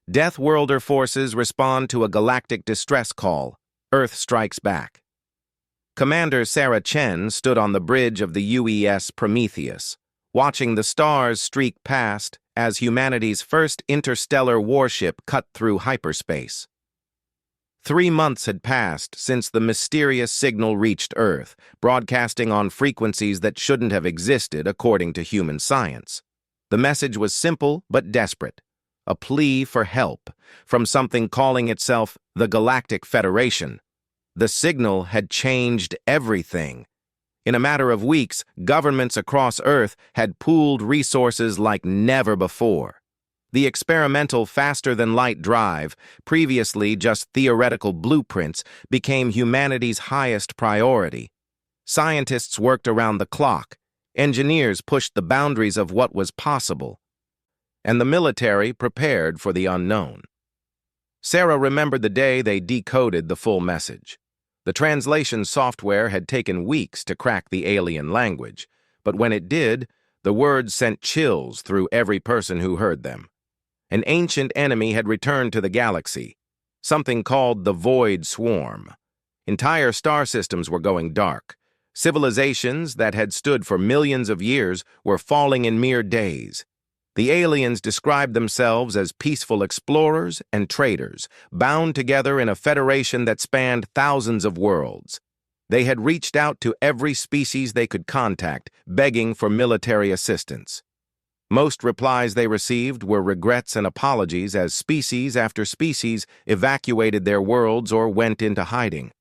Deathworlder forces respond to a galactic distress call. Earth strikes back. Commander Sarah Chen stood on the bridge of the UES Prometheus, watching the stars streak past as humanity's first interstellar warship cut through hyperspace. 3 months had passed since the mysterious signal reached Earth, broadcasting on frequencies that shouldn't have existed according to human science. The message was simple but desperate, a plea for help from something calling itself the Galactic Federation. The signal had changed everything. In a matter of weeks, governments across Earth had pooled resources like never before. The experimental faster-than-light drive, previously just theoretical blueprints, became humanity's highest priority. Scientists worked around the clock, engineers pushed the boundaries of what was possible, and the military prepared for the unknown. Sarah remembered the day they decoded the full message. The translation software had taken weeks to crack the alien language, but when it did, the words sent chills through every person who heard them. An ancient enemy had returned to the galaxy, something called the Void Swarm. Entire star systems were going dark. Civilizations that had stood for millions of years were falling in mere days. The aliens described themselves as peaceful explorers and traders, bound together in a federation that spanned thousands of worlds. They had reached out to every species they could contact, begging for military assistance. Most replies they received were regrets and apologies as species after species evacuated their worlds or went into hiding.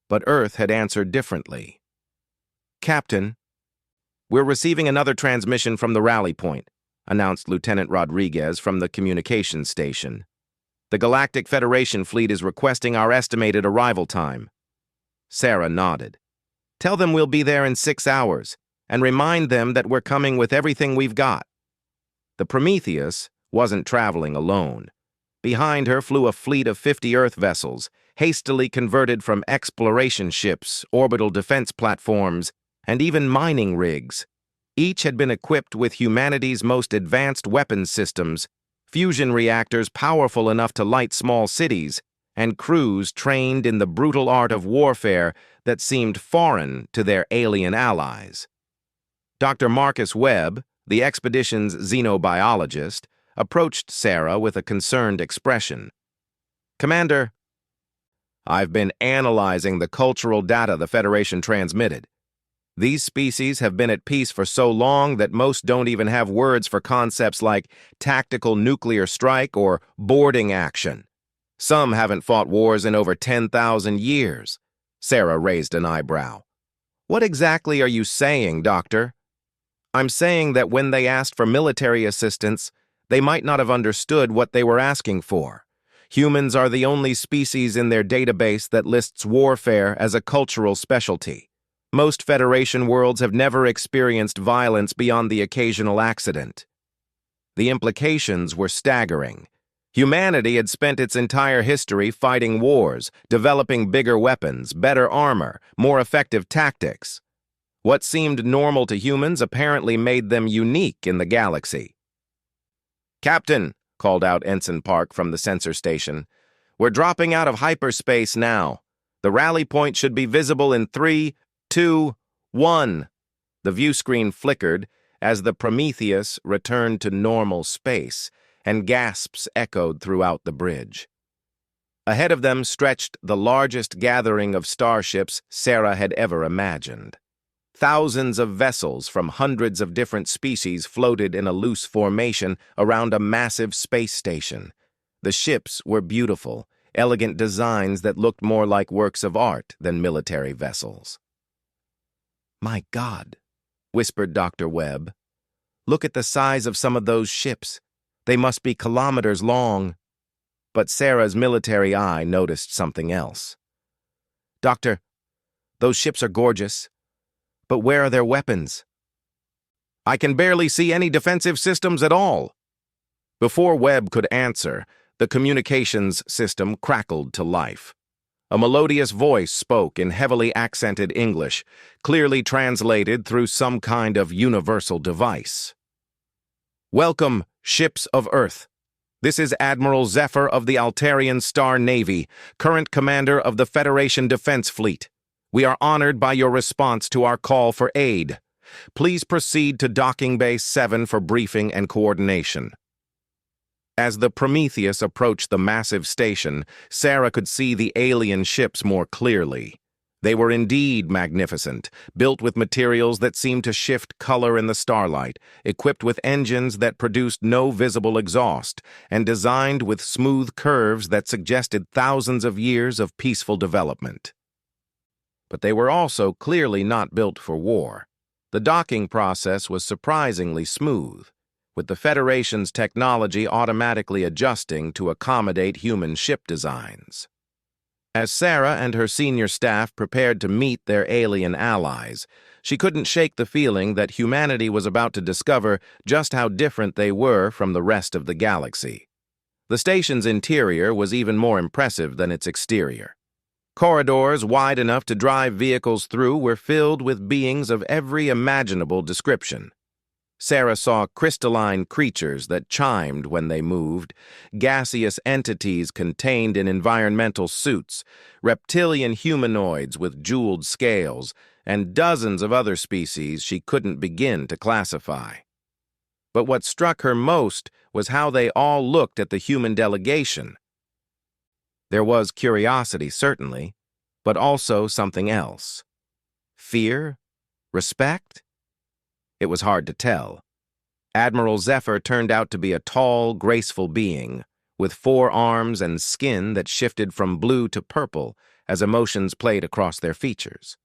But Earth had answered differently. "Captain, we're receiving another transmission from the rally point," announced Lieutenant Rodriguez from the communications station. "The Galactic Federation fleet is requesting our estimated arrival time." Sarah nodded. "Tell them we'll be there in 6 hours, and remind them that we're coming with everything we've got." The Prometheus wasn't traveling alone. Behind her flew a fleet of 50 Earth vessels, hastily converted from exploration ships, orbital defense platforms, and even mining rigs. Each had been equipped with humanity's most advanced weapons systems, fusion reactors powerful enough to light small cities, and crews trained in the brutal art of warfare that seemed foreign to their alien allies. Dr. Marcus Webb, the expedition's xenobiologist, approached Sarah with a concerned expression. "Commander, I've been analyzing the cultural data the Federation transmitted. These species have been at peace for so long that most don't even have words for concepts like tactical nuclear strike or boarding action. Some haven't fought wars in over 10,000 years. Sarah raised an eyebrow. "What exactly are you saying, Doctor?" "I'm saying that when they asked for military assistance, they might not have understood what they were asking for. Humans are the only species in their database that lists warfare as a cultural specialty. Most Federation worlds have never experienced violence beyond the occasional accident." The implications were staggering. Humanity had spent its entire history fighting wars, developing bigger weapons, better armor, more effective tactics. What seemed normal to humans apparently made them unique in the galaxy. "Captain," called out Ensign Park from the sensor station, "we're dropping out of hyperspace now. The rally point should be visible in 3, 2, 1. The view screen flickered as the Prometheus returned to normal space, and gasps echoed throughout the bridge. Ahead of them stretched the largest gathering of starships Sarah had ever imagined. Thousands of vessels from hundreds of different species floated in a loose formation around a massive space station. The ships were beautiful, elegant designs that looked more like works of art than military vessels. "My God," whispered Dr. Webb. "Look at the size of some of those ships. They must be kilometers long." But Sarah's military eye noticed something else. "Doctor, those ships are gorgeous. But where are their weapons?" "I can barely see any defensive systems at all." Before Webb could answer, the communications system crackled to life. A melodious voice spoke in heavily accented English, clearly translated through some kind of universal device. "Welcome, ships of Earth. This is Admiral Zephyr of the Altarian Star Navy, current commander of the Federation Defense Fleet. We are honored by your response to our call for aid. Please proceed to Docking Bay 7 for briefing and coordination. As the Prometheus approached the massive station, Sarah could see the alien ships more clearly. They were indeed magnificent, built with materials that seemed to shift color in the starlight, equipped with engines that produced no visible exhaust, and designed with smooth curves that suggested thousands of years of peaceful development. But they were also clearly not built for war. The docking process was surprisingly smooth, with the Federation's technology automatically adjusting to accommodate human ship designs. As Sarah and her senior staff prepared to meet their alien allies, she couldn't shake the feeling that humanity was about to discover just how different they were from the rest of the galaxy. The station's interior was even more impressive than its exterior. Corridors wide enough to drive vehicles through were filled with beings of every imaginable description. Sarah saw crystalline creatures that chimed when they moved, gaseous entities contained in environmental suits, reptilian humanoids with jeweled scales, and dozens of other species she couldn't begin to classify. But what struck her most was how they all looked at the human delegation. There was curiosity, certainly, but also something else. Fear? Respect? It was hard to tell. Admiral Zephyr turned out to be a tall, graceful being, with 4 arms and skin that shifted from blue to purple as emotions played across their features.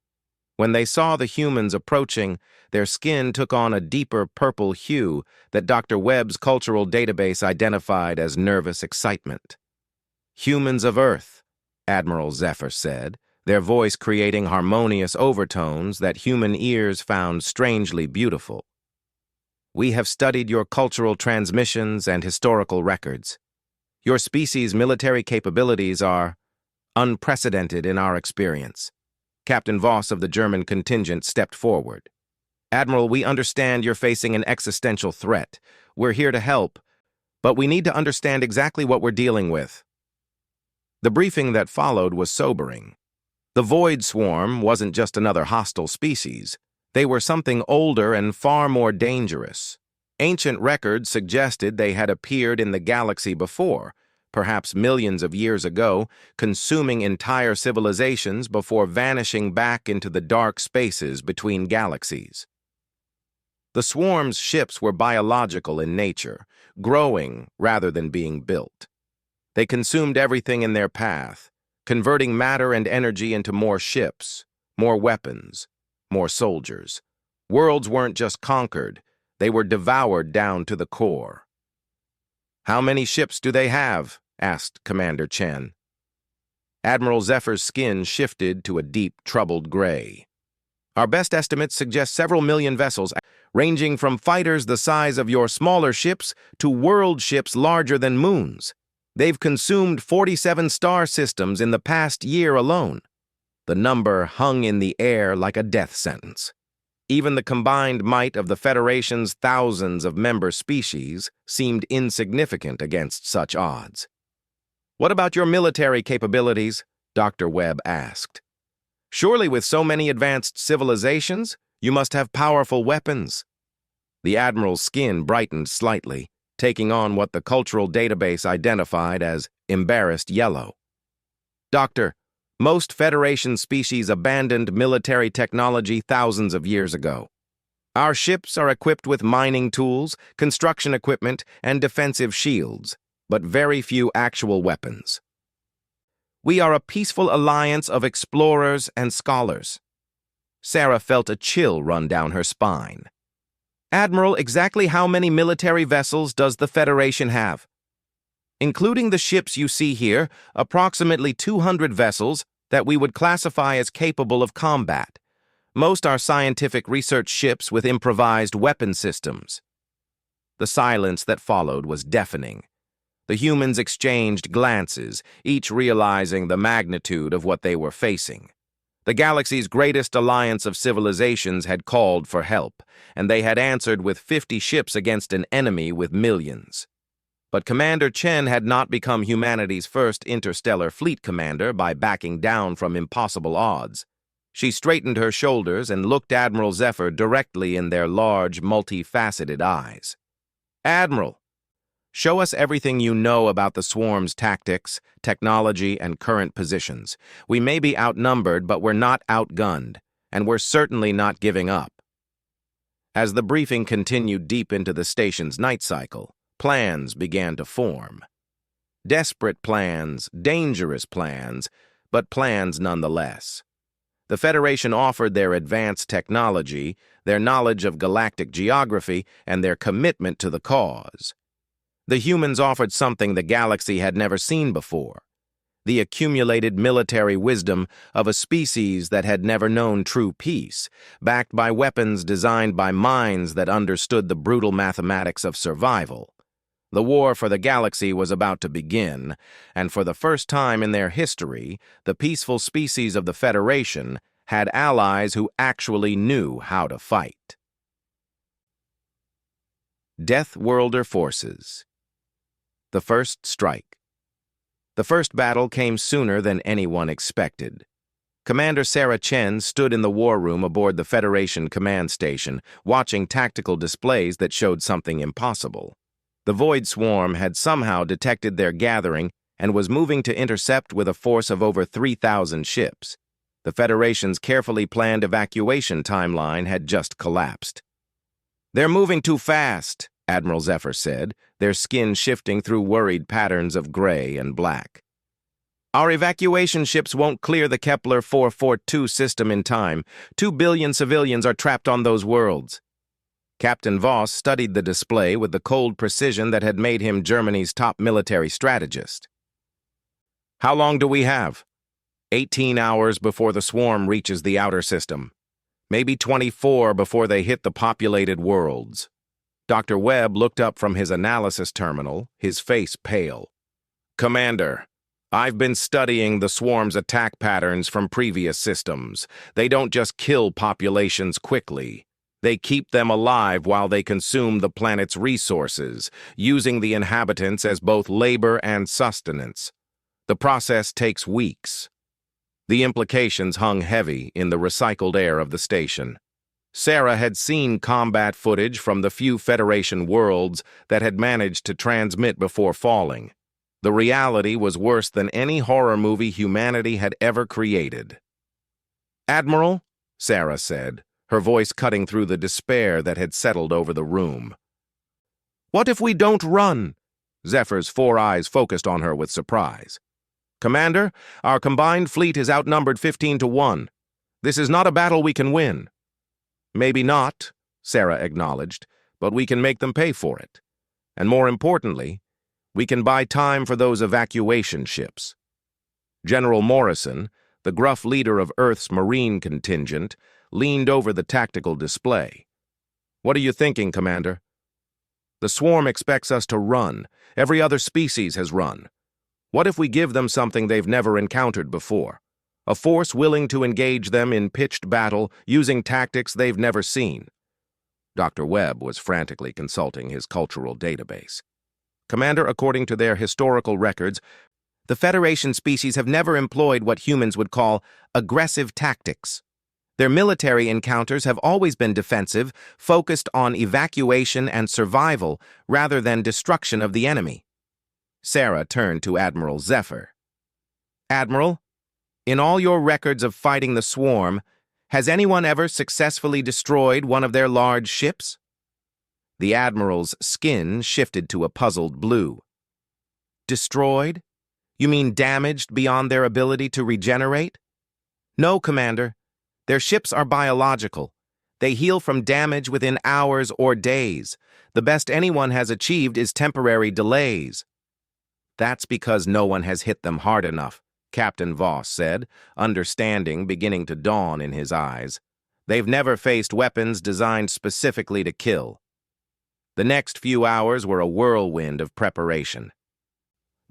When they saw the humans approaching, their skin took on a deeper purple hue that Dr. Webb's cultural database identified as nervous excitement. "Humans of Earth," Admiral Zephyr said, their voice creating harmonious overtones that human ears found strangely beautiful. "We have studied your cultural transmissions and historical records. Your species' military capabilities are unprecedented in our experience." Captain Voss of the German contingent stepped forward. "Admiral, we understand you're facing an existential threat. We're here to help, but we need to understand exactly what we're dealing with." The briefing that followed was sobering. The Void Swarm wasn't just another hostile species. They were something older and far more dangerous. Ancient records suggested they had appeared in the galaxy before, perhaps millions of years ago, consuming entire civilizations before vanishing back into the dark spaces between galaxies. The swarm's ships were biological in nature, growing rather than being built. They consumed everything in their path, converting matter and energy into more ships, more weapons, more soldiers. Worlds weren't just conquered, they were devoured down to the core. "How many ships do they have?" asked Commander Chen. Admiral Zephyr's skin shifted to a deep, troubled gray. "Our best estimates suggest several million vessels, ranging from fighters the size of your smaller ships to world ships larger than moons. They've consumed 47 star systems in the past year alone." The number hung in the air like a death sentence. Even the combined might of the Federation's thousands of member species seemed insignificant against such odds. "What about your military capabilities?" Dr. Webb asked. "Surely with so many advanced civilizations, you must have powerful weapons." The Admiral's skin brightened slightly, taking on what the cultural database identified as embarrassed yellow. "Doctor, most Federation species abandoned military technology thousands of years ago. Our ships are equipped with mining tools, construction equipment, and defensive shields, but very few actual weapons. We are a peaceful alliance of explorers and scholars." Sarah felt a chill run down her spine. "Admiral, exactly how many military vessels does the Federation have?" "Including the ships you see here, approximately 200 vessels that we would classify as capable of combat. Most are scientific research ships with improvised weapon systems." The silence that followed was deafening. The humans exchanged glances, each realizing the magnitude of what they were facing. The galaxy's greatest alliance of civilizations had called for help, and they had answered with 50 ships against an enemy with millions. But Commander Chen had not become humanity's first interstellar fleet commander by backing down from impossible odds. She straightened her shoulders and looked Admiral Zephyr directly in their large, multifaceted eyes. "Admiral, show us everything you know about the swarm's tactics, technology, and current positions. We may be outnumbered, but we're not outgunned, and we're certainly not giving up." As the briefing continued deep into the station's night cycle, plans began to form. Desperate plans, dangerous plans, but plans nonetheless. The Federation offered their advanced technology, their knowledge of galactic geography, and their commitment to the cause. The humans offered something the galaxy had never seen before: the accumulated military wisdom of a species that had never known true peace, backed by weapons designed by minds that understood the brutal mathematics of survival. The war for the galaxy was about to begin, and for the first time in their history, the peaceful species of the Federation had allies who actually knew how to fight. Deathworlder forces. The first strike. The first battle came sooner than anyone expected. Commander Sarah Chen stood in the war room aboard the Federation command station, watching tactical displays that showed something impossible. The Void Swarm had somehow detected their gathering and was moving to intercept with a force of over 3,000 ships. The Federation's carefully planned evacuation timeline had just collapsed. "They're moving too fast," Admiral Zephyr said, their skin shifting through worried patterns of gray and black. "Our evacuation ships won't clear the Kepler 442 system in time. 2 billion civilians are trapped on those worlds." Captain Voss studied the display with the cold precision that had made him Germany's top military strategist. "How long do we have?" 18 hours before the swarm reaches the outer system. Maybe 24 before they hit the populated worlds. Dr. Webb looked up from his analysis terminal, his face pale. "Commander, I've been studying the swarm's attack patterns from previous systems. They don't just kill populations quickly. They keep them alive while they consume the planet's resources, using the inhabitants as both labor and sustenance. The process takes weeks." The implications hung heavy in the recycled air of the station. Sarah had seen combat footage from the few Federation worlds that had managed to transmit before falling. The reality was worse than any horror movie humanity had ever created. "Admiral," Sarah said, her voice cutting through the despair that had settled over the room. "What if we don't run?" Zephyr's 4 eyes focused on her with surprise. "Commander, our combined fleet is outnumbered 15-1. This is not a battle we can win." "Maybe not," Sarah acknowledged, "but we can make them pay for it. And more importantly, we can buy time for those evacuation ships." General Morrison, the gruff leader of Earth's Marine contingent, leaned over the tactical display. "What are you thinking, Commander?" "The swarm expects us to run. Every other species has run. What if we give them something they've never encountered before? A force willing to engage them in pitched battle using tactics they've never seen." Dr. Webb was frantically consulting his cultural database. "Commander, according to their historical records, the Federation species have never employed what humans would call aggressive tactics. Their military encounters have always been defensive, focused on evacuation and survival rather than destruction of the enemy." Sarah turned to Admiral Zephyr. "Admiral, in all your records of fighting the swarm, has anyone ever successfully destroyed one of their large ships?" The Admiral's skin shifted to a puzzled blue. "Destroyed? You mean damaged beyond their ability to regenerate?" "No, Commander. Their ships are biological. They heal from damage within hours or days. The best anyone has achieved is temporary delays." "That's because no one has hit them hard enough," Captain Voss said, understanding beginning to dawn in his eyes. "They've never faced weapons designed specifically to kill." The next few hours were a whirlwind of preparation.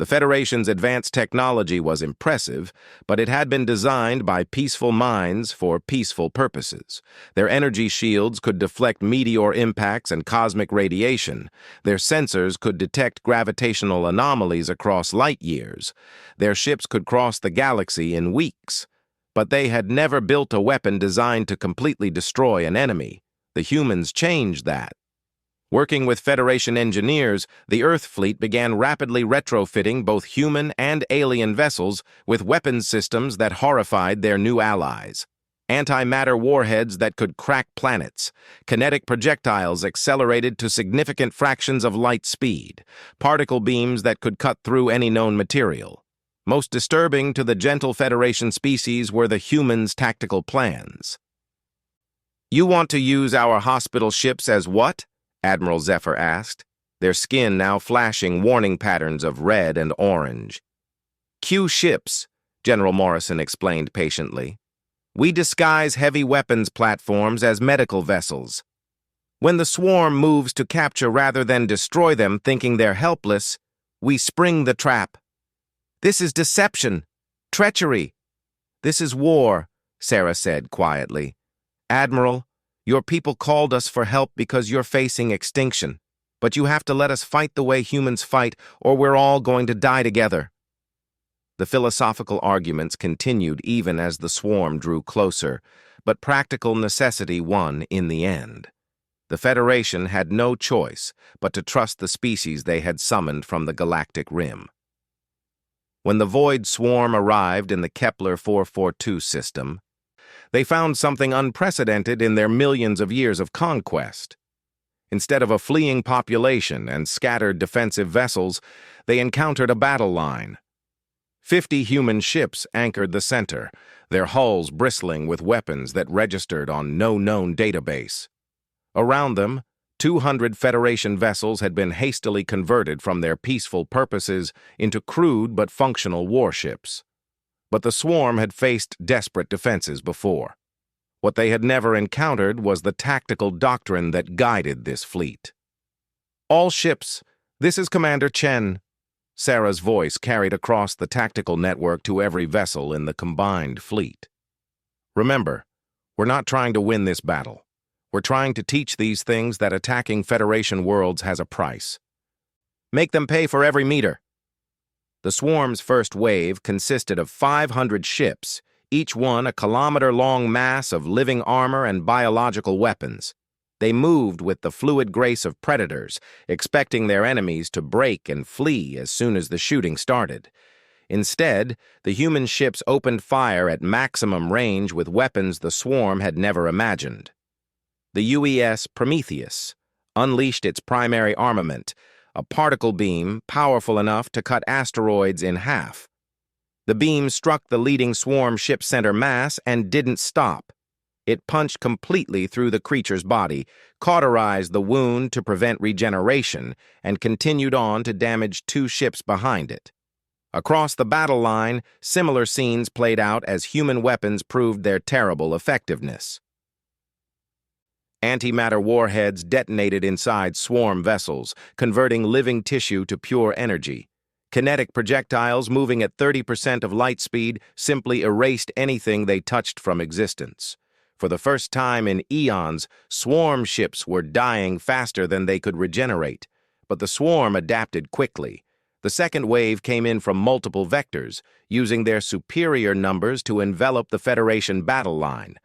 The Federation's advanced technology was impressive, but it had been designed by peaceful minds for peaceful purposes. Their energy shields could deflect meteor impacts and cosmic radiation. Their sensors could detect gravitational anomalies across light years. Their ships could cross the galaxy in weeks. But they had never built a weapon designed to completely destroy an enemy. The humans changed that. Working with Federation engineers, the Earth fleet began rapidly retrofitting both human and alien vessels with weapons systems that horrified their new allies. Antimatter warheads that could crack planets, kinetic projectiles accelerated to significant fractions of light speed, particle beams that could cut through any known material. Most disturbing to the gentle Federation species were the humans' tactical plans. "You want to use our hospital ships as what?" Admiral Zephyr asked, their skin now flashing warning patterns of red and orange. "Q ships," General Morrison explained patiently. "We disguise heavy weapons platforms as medical vessels. When the swarm moves to capture rather than destroy them, thinking they're helpless, we spring the trap. This is deception, treachery. This is war," Sarah said quietly. "Admiral, your people called us for help because you're facing extinction. But you have to let us fight the way humans fight, or we're all going to die together." The philosophical arguments continued even as the swarm drew closer, but practical necessity won in the end. The Federation had no choice but to trust the species they had summoned from the galactic rim. When the Void Swarm arrived in the Kepler 442 system, they found something unprecedented in their millions of years of conquest. Instead of a fleeing population and scattered defensive vessels, they encountered a battle line. 50 human ships anchored the center, their hulls bristling with weapons that registered on no known database. Around them, 200 Federation vessels had been hastily converted from their peaceful purposes into crude but functional warships. But the swarm had faced desperate defenses before. What they had never encountered was the tactical doctrine that guided this fleet. "All ships, this is Commander Chen." Sarah's voice carried across the tactical network to every vessel in the combined fleet. "Remember, we're not trying to win this battle. We're trying to teach these things that attacking Federation worlds has a price. Make them pay for every meter." The swarm's first wave consisted of 500 ships, each one a kilometer-long mass of living armor and biological weapons. They moved with the fluid grace of predators, expecting their enemies to break and flee as soon as the shooting started. Instead, the human ships opened fire at maximum range with weapons the swarm had never imagined. The UES Prometheus unleashed its primary armament, a particle beam powerful enough to cut asteroids in half. The beam struck the leading swarm ship center mass and didn't stop. It punched completely through the creature's body, cauterized the wound to prevent regeneration, and continued on to damage 2 ships behind it. Across the battle line, similar scenes played out as human weapons proved their terrible effectiveness. Antimatter warheads detonated inside swarm vessels, converting living tissue to pure energy. Kinetic projectiles moving at 30% of light speed simply erased anything they touched from existence. For the first time in eons, swarm ships were dying faster than they could regenerate. But the swarm adapted quickly. The second wave came in from multiple vectors, using their superior numbers to envelop the Federation battle line.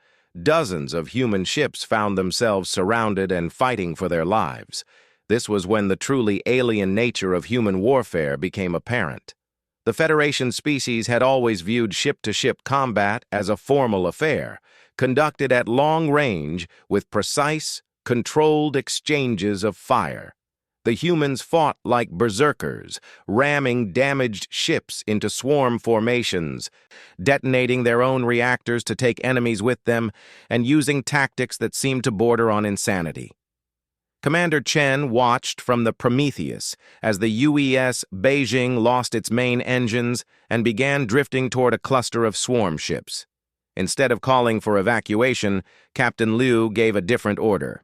Dozens of human ships found themselves surrounded and fighting for their lives. This was when the truly alien nature of human warfare became apparent. The Federation species had always viewed ship-to-ship combat as a formal affair, conducted at long range with precise, controlled exchanges of fire. The humans fought like berserkers, ramming damaged ships into swarm formations, detonating their own reactors to take enemies with them, and using tactics that seemed to border on insanity. Commander Chen watched from the Prometheus as the UES Beijing lost its main engines and began drifting toward a cluster of swarm ships. Instead of calling for evacuation, Captain Liu gave a different order.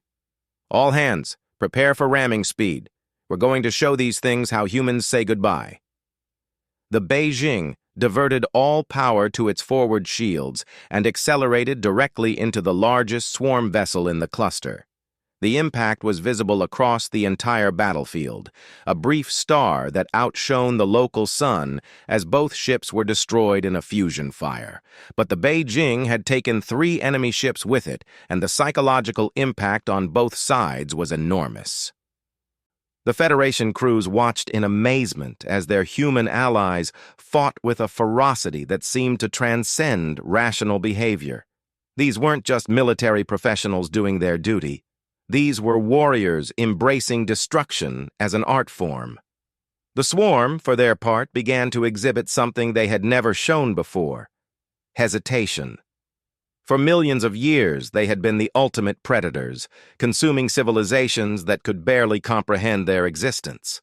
"All hands, prepare for ramming speed. We're going to show these things how humans say goodbye." The Beijing diverted all power to its forward shields and accelerated directly into the largest swarm vessel in the cluster. The impact was visible across the entire battlefield, a brief star that outshone the local sun as both ships were destroyed in a fusion fire. But the Beijing had taken 3 enemy ships with it, and the psychological impact on both sides was enormous. The Federation crews watched in amazement as their human allies fought with a ferocity that seemed to transcend rational behavior. These weren't just military professionals doing their duty. These were warriors embracing destruction as an art form. The swarm, for their part, began to exhibit something they had never shown before: hesitation. For millions of years, they had been the ultimate predators, consuming civilizations that could barely comprehend their existence.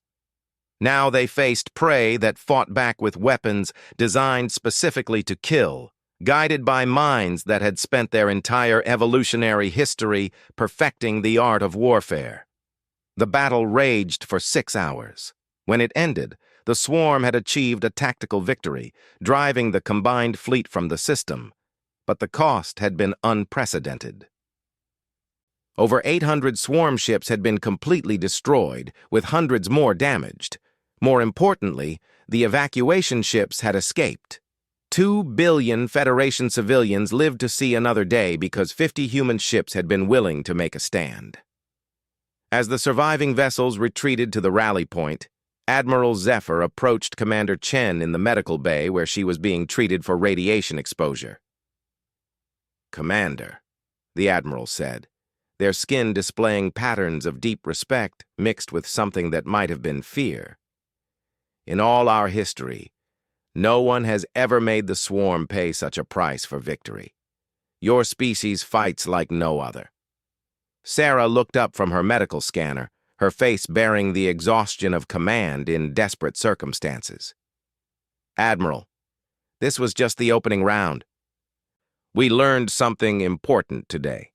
Now they faced prey that fought back with weapons designed specifically to kill, guided by minds that had spent their entire evolutionary history perfecting the art of warfare. The battle raged for 6 hours. When it ended, the swarm had achieved a tactical victory, driving the combined fleet from the system. But the cost had been unprecedented. Over 800 swarm ships had been completely destroyed, with hundreds more damaged. More importantly, the evacuation ships had escaped. 2 billion Federation civilians lived to see another day because 50 human ships had been willing to make a stand. As the surviving vessels retreated to the rally point, Admiral Zephyr approached Commander Chen in the medical bay where she was being treated for radiation exposure. "Commander," the Admiral said, their skin displaying patterns of deep respect mixed with something that might have been fear. "In all our history, no one has ever made the swarm pay such a price for victory. Your species fights like no other." Sarah looked up from her medical scanner, her face bearing the exhaustion of command in desperate circumstances. "Admiral, this was just the opening round. We learned something important today."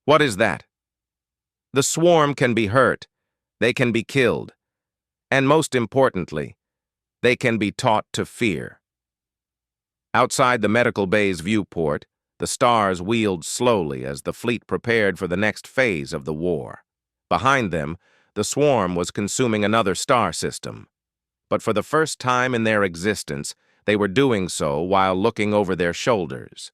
"What is that?" "The swarm can be hurt, they can be killed, and most importantly, they can be taught to fear." Outside the medical bay's viewport, the stars wheeled slowly as the fleet prepared for the next phase of the war. Behind them, the swarm was consuming another star system. But for the first time in their existence, they were doing so while looking over their shoulders.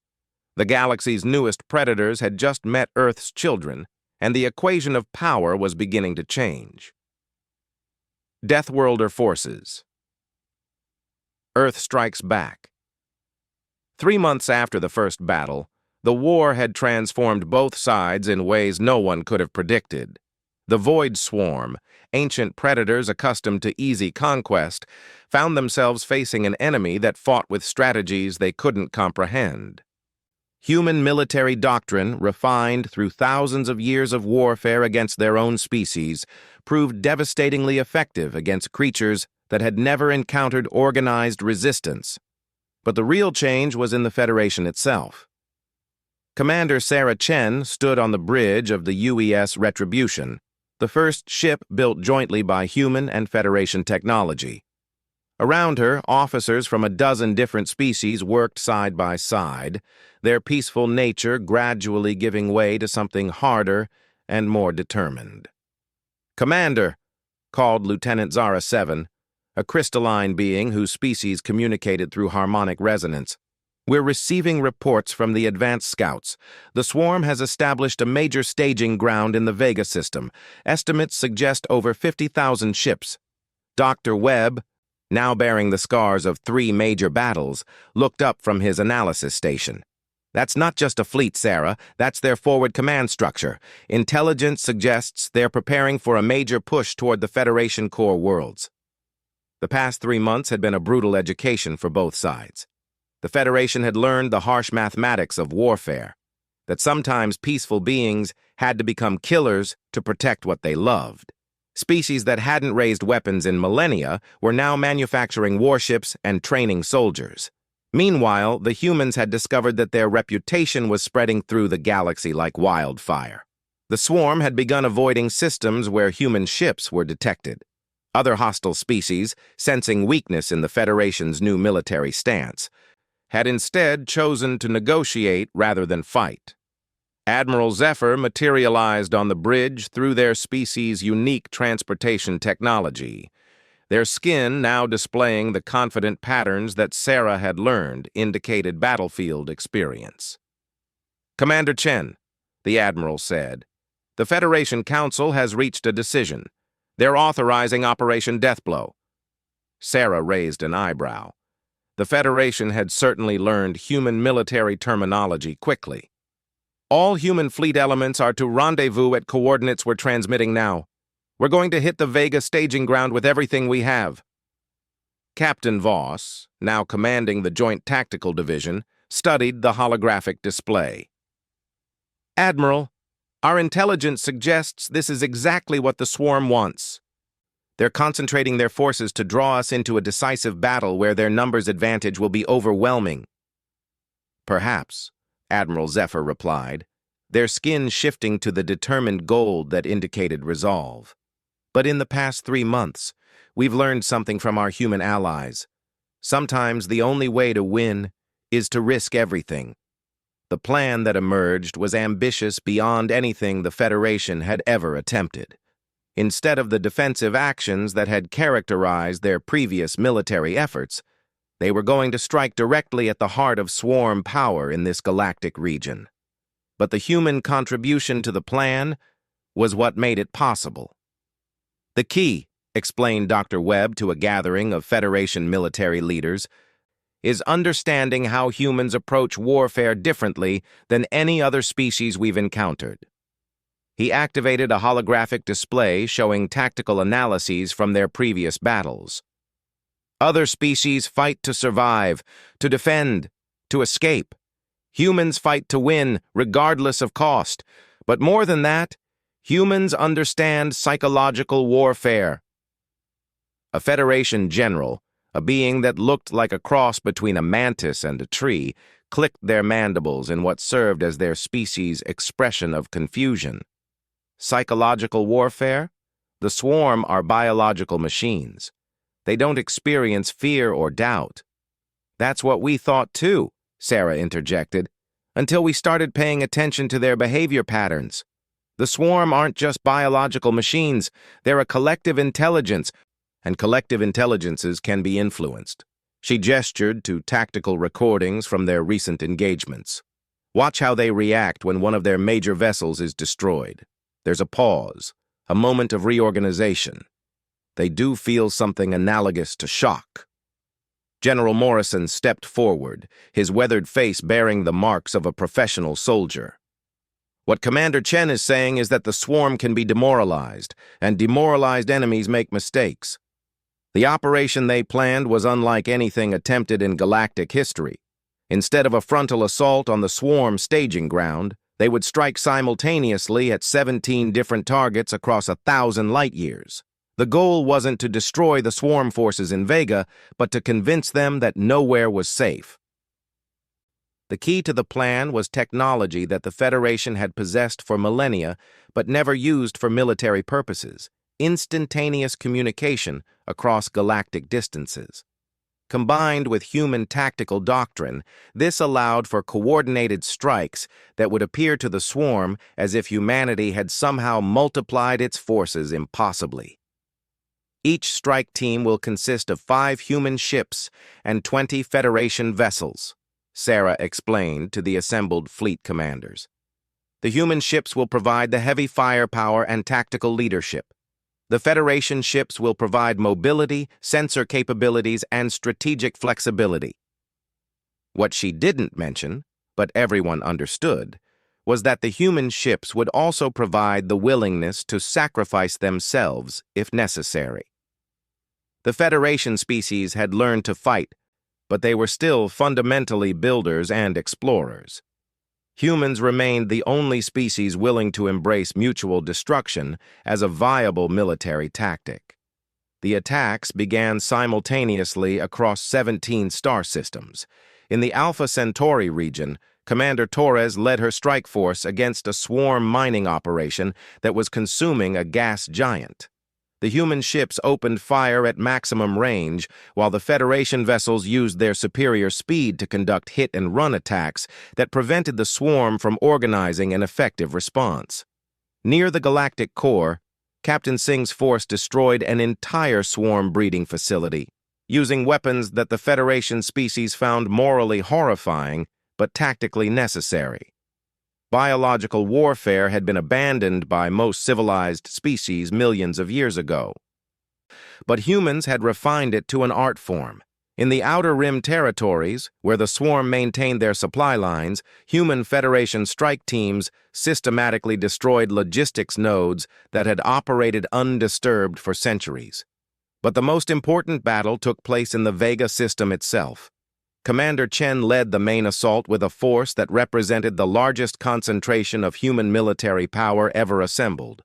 The galaxy's newest predators had just met Earth's children, and the equation of power was beginning to change. Deathworlder forces. Earth strikes back. 3 months after the first battle, the war had transformed both sides in ways no one could have predicted. The Void Swarm, ancient predators accustomed to easy conquest, found themselves facing an enemy that fought with strategies they couldn't comprehend. Human military doctrine, refined through thousands of years of warfare against their own species, proved devastatingly effective against creatures that had never encountered organized resistance. But the real change was in the Federation itself. Commander Sarah Chen stood on the bridge of the UES Retribution, the first ship built jointly by human and Federation technology. Around her, officers from a dozen different species worked side by side, their peaceful nature gradually giving way to something harder and more determined. "Commander," called Lieutenant Zara 7, a crystalline being whose species communicated through harmonic resonance, "we're receiving reports from the advanced scouts. The swarm has established a major staging ground in the Vega system. Estimates suggest over 50,000 ships." Dr. Webb, now bearing the scars of 3 major battles, looked up from his analysis station. "That's not just a fleet, Sarah. That's their forward command structure. Intelligence suggests they're preparing for a major push toward the Federation core worlds." The past 3 months had been a brutal education for both sides. The Federation had learned the harsh mathematics of warfare, that sometimes peaceful beings had to become killers to protect what they loved. Species that hadn't raised weapons in millennia were now manufacturing warships and training soldiers. Meanwhile, the humans had discovered that their reputation was spreading through the galaxy like wildfire. The swarm had begun avoiding systems where human ships were detected. Other hostile species, sensing weakness in the Federation's new military stance, had instead chosen to negotiate rather than fight. Admiral Zephyr materialized on the bridge through their species' unique transportation technology, their skin now displaying the confident patterns that Sarah had learned indicated battlefield experience. "Commander Chen," the Admiral said, "the Federation Council has reached a decision. They're authorizing Operation Deathblow." Sarah raised an eyebrow. The Federation had certainly learned human military terminology quickly. "All human fleet elements are to rendezvous at coordinates we're transmitting now. We're going to hit the Vega staging ground with everything we have." Captain Voss, now commanding the Joint Tactical Division, studied the holographic display. "Admiral, our intelligence suggests this is exactly what the Swarm wants. They're concentrating their forces to draw us into a decisive battle where their numbers advantage will be overwhelming." "Perhaps," Admiral Zephyr replied, their skin shifting to the determined gold that indicated resolve. "But in the past 3 months, we've learned something from our human allies. Sometimes the only way to win is to risk everything." The plan that emerged was ambitious beyond anything the Federation had ever attempted. Instead of the defensive actions that had characterized their previous military efforts, they were going to strike directly at the heart of swarm power in this galactic region. But the human contribution to the plan was what made it possible. "The key," explained Dr. Webb to a gathering of Federation military leaders, "is understanding how humans approach warfare differently than any other species we've encountered." He activated a holographic display showing tactical analyses from their previous battles. "Other species fight to survive, to defend, to escape. Humans fight to win, regardless of cost. But more than that, humans understand psychological warfare." A Federation general, a being that looked like a cross between a mantis and a tree, clicked their mandibles in what served as their species' expression of confusion. Psychological warfare? The Swarm are biological machines. They don't experience fear or doubt. "That's what we thought too," Sarah interjected, "until we started paying attention to their behavior patterns. The Swarm aren't just biological machines, they're a collective intelligence, and collective intelligences can be influenced." She gestured to tactical recordings from their recent engagements. "Watch how they react when one of their major vessels is destroyed. There's a pause, a moment of reorganization. They do feel something analogous to shock." General Morrison stepped forward, his weathered face bearing the marks of a professional soldier. "What Commander Chen is saying is that the Swarm can be demoralized, and demoralized enemies make mistakes. The operation they planned was unlike anything attempted in galactic history. Instead of a frontal assault on the Swarm staging ground, they would strike simultaneously at 17 different targets across 1,000 light-years. The goal wasn't to destroy the Swarm forces in Vega, but to convince them that nowhere was safe. The key to the plan was technology that the Federation had possessed for millennia but never used for military purposes: instantaneous communication across galactic distances. Combined with human tactical doctrine, this allowed for coordinated strikes that would appear to the Swarm as if humanity had somehow multiplied its forces impossibly. "Each strike team will consist of 5 human ships and 20 Federation vessels," Sarah explained to the assembled fleet commanders. "The human ships will provide the heavy firepower and tactical leadership. The Federation ships will provide mobility, sensor capabilities, and strategic flexibility." What she didn't mention, but everyone understood, was that the human ships would also provide the willingness to sacrifice themselves if necessary. The Federation species had learned to fight, but they were still fundamentally builders and explorers. Humans remained the only species willing to embrace mutual destruction as a viable military tactic. The attacks began simultaneously across 17 star systems. In the Alpha Centauri region, Commander Torres led her strike force against a swarm mining operation that was consuming a gas giant. The human ships opened fire at maximum range, while the Federation vessels used their superior speed to conduct hit-and-run attacks that prevented the swarm from organizing an effective response. Near the galactic core, Captain Singh's force destroyed an entire swarm breeding facility, using weapons that the Federation species found morally horrifying but tactically necessary. Biological warfare had been abandoned by most civilized species millions of years ago. But humans had refined it to an art form. In the Outer Rim territories, where the swarm maintained their supply lines, human Federation strike teams systematically destroyed logistics nodes that had operated undisturbed for centuries. But the most important battle took place in the Vega system itself. Commander Chen led the main assault with a force that represented the largest concentration of human military power ever assembled.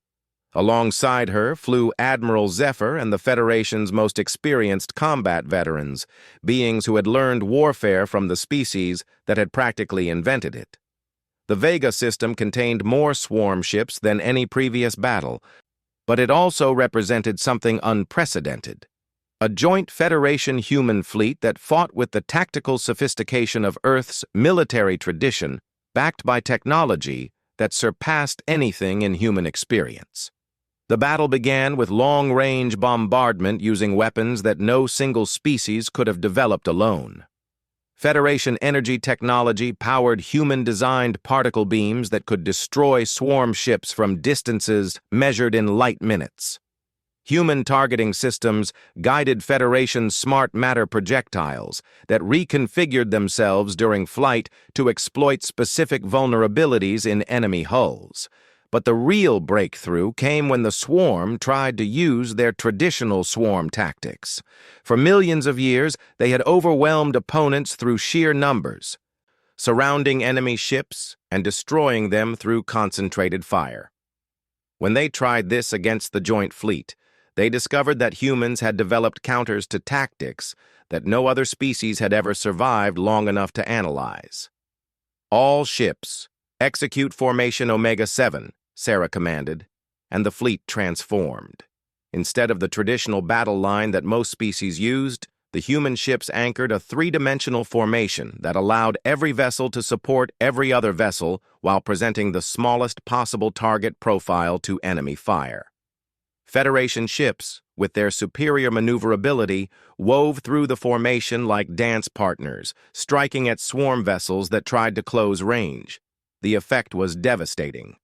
Alongside her flew Admiral Zephyr and the Federation's most experienced combat veterans, beings who had learned warfare from the species that had practically invented it. The Vega system contained more swarm ships than any previous battle, but it also represented something unprecedented. A joint Federation human fleet that fought with the tactical sophistication of Earth's military tradition, backed by technology that surpassed anything in human experience. The battle began with long-range bombardment using weapons that no single species could have developed alone. Federation energy technology powered human-designed particle beams that could destroy swarm ships from distances measured in light minutes. Human targeting systems guided Federation's smart matter projectiles that reconfigured themselves during flight to exploit specific vulnerabilities in enemy hulls. But the real breakthrough came when the swarm tried to use their traditional swarm tactics. For millions of years, they had overwhelmed opponents through sheer numbers, surrounding enemy ships and destroying them through concentrated fire. When they tried this against the joint fleet, they discovered that humans had developed counters to tactics that no other species had ever survived long enough to analyze. All ships, execute Formation Omega-7, Sarah commanded, and the fleet transformed. Instead of the traditional battle line that most species used, the human ships anchored a three-dimensional formation that allowed every vessel to support every other vessel while presenting the smallest possible target profile to enemy fire. Federation ships, with their superior maneuverability, wove through the formation like dance partners, striking at swarm vessels that tried to close range. The effect was devastating.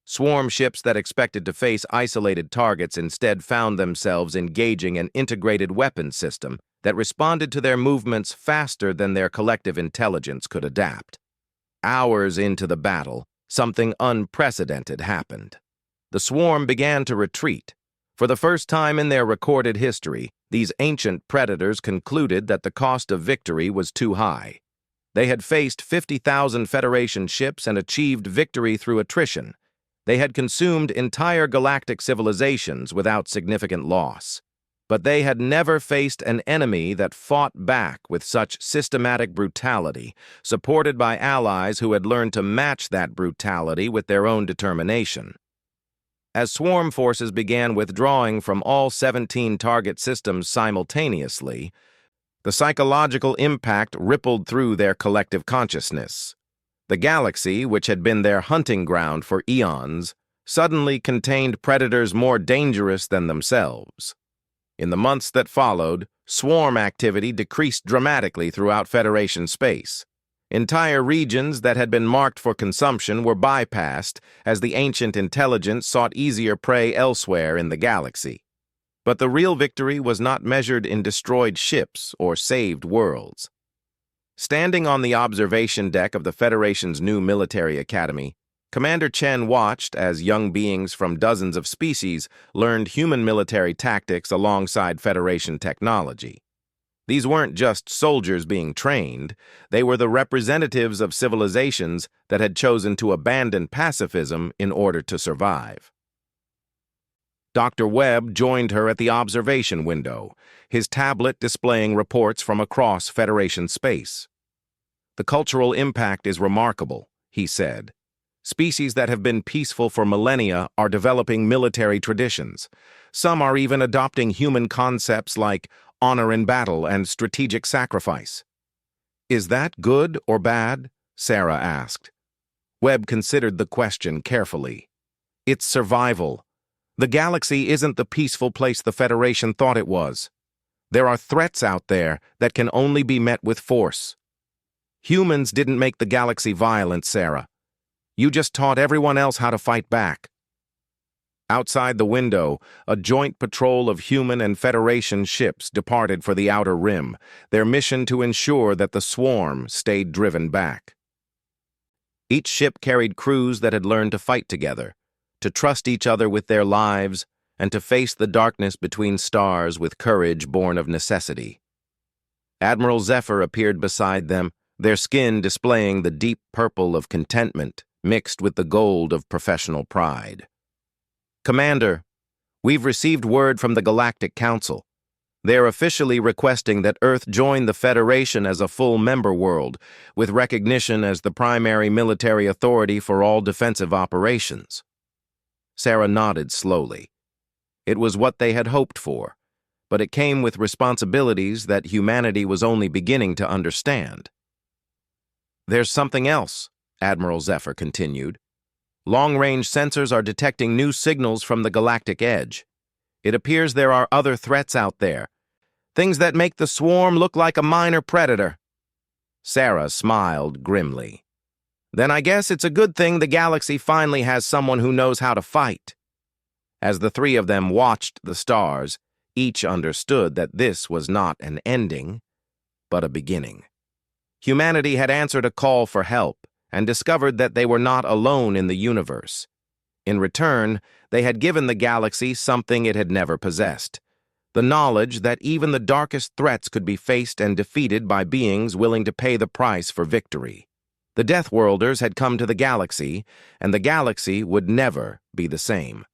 Swarm ships that expected to face isolated targets instead found themselves engaging an integrated weapons system that responded to their movements faster than their collective intelligence could adapt. Hours into the battle, something unprecedented happened. The swarm began to retreat. For the first time in their recorded history, these ancient predators concluded that the cost of victory was too high. They had faced 50,000 Federation ships and achieved victory through attrition. They had consumed entire galactic civilizations without significant loss. But they had never faced an enemy that fought back with such systematic brutality, supported by allies who had learned to match that brutality with their own determination. As swarm forces began withdrawing from all 17 target systems simultaneously, the psychological impact rippled through their collective consciousness. The galaxy, which had been their hunting ground for eons, suddenly contained predators more dangerous than themselves. In the months that followed, swarm activity decreased dramatically throughout Federation space. Entire regions that had been marked for consumption were bypassed as the ancient intelligence sought easier prey elsewhere in the galaxy. But the real victory was not measured in destroyed ships or saved worlds. Standing on the observation deck of the Federation's new military academy, Commander Chen watched as young beings from dozens of species learned human military tactics alongside Federation technology. These weren't just soldiers being trained, they were the representatives of civilizations that had chosen to abandon pacifism in order to survive. Dr. Webb joined her at the observation window, his tablet displaying reports from across Federation space. "The cultural impact is remarkable," he said. Species that have been peaceful for millennia are developing military traditions. Some are even adopting human concepts like honor in battle and strategic sacrifice. Is that good or bad? Sarah asked. Webb considered the question carefully. It's survival. The galaxy isn't the peaceful place the Federation thought it was. There are threats out there that can only be met with force. Humans didn't make the galaxy violent, Sarah. You just taught everyone else how to fight back. Outside the window, a joint patrol of human and Federation ships departed for the Outer Rim, their mission to ensure that the swarm stayed driven back. Each ship carried crews that had learned to fight together, to trust each other with their lives, and to face the darkness between stars with courage born of necessity. Admiral Zephyr appeared beside them, their skin displaying the deep purple of contentment mixed with the gold of professional pride. Commander, we've received word from the Galactic Council. They're officially requesting that Earth join the Federation as a full member world, with recognition as the primary military authority for all defensive operations. Sarah nodded slowly. It was what they had hoped for, but it came with responsibilities that humanity was only beginning to understand. There's something else, Admiral Zephyr continued. Long-range sensors are detecting new signals from the galactic edge. It appears there are other threats out there, things that make the swarm look like a minor predator. Sarah smiled grimly. Then I guess it's a good thing the galaxy finally has someone who knows how to fight. As the three of them watched the stars, each understood that this was not an ending, but a beginning. Humanity had answered a call for help and discovered that they were not alone in the universe. In return, they had given the galaxy something it had never possessed: the knowledge that even the darkest threats could be faced and defeated by beings willing to pay the price for victory. The Deathworlders had come to the galaxy, and the galaxy would never be the same.